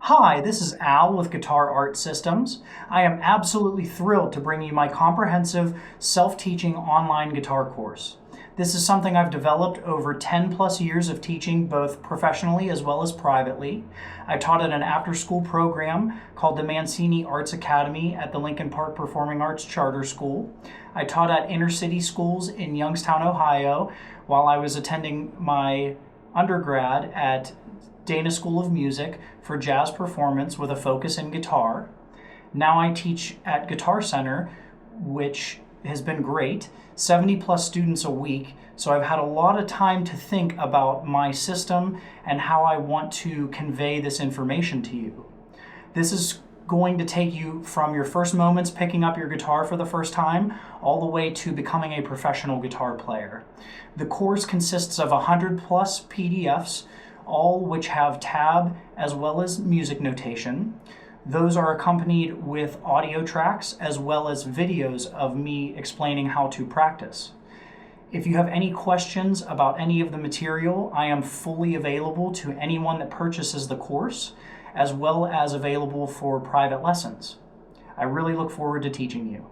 Hi, this is Al with Guitar Art Systems. I am absolutely thrilled to bring you my comprehensive self-teaching online guitar course. This is something I've developed over 10 plus years of teaching both professionally as well as privately. I taught at an after-school program called the Mancini Arts Academy at the Lincoln Park Performing Arts Charter School. I taught at inner city schools in Youngstown, Ohio, while I was attending my undergrad at Dana School of Music for jazz performance with a focus in guitar. Now I teach at Guitar Center, which has been great, 70 plus students a week, so I've had a lot of time to think about my system and how I want to convey this information to you. This is going to take you from your first moments picking up your guitar for the first time all the way to becoming a professional guitar player. The course consists of 100 plus PDFs, all which have tab as well as music notation. Those are accompanied with audio tracks as well as videos of me explaining how to practice. If you have any questions about any of the material, I am fully available to anyone that purchases the course, as well as available for private lessons. I really look forward to teaching you.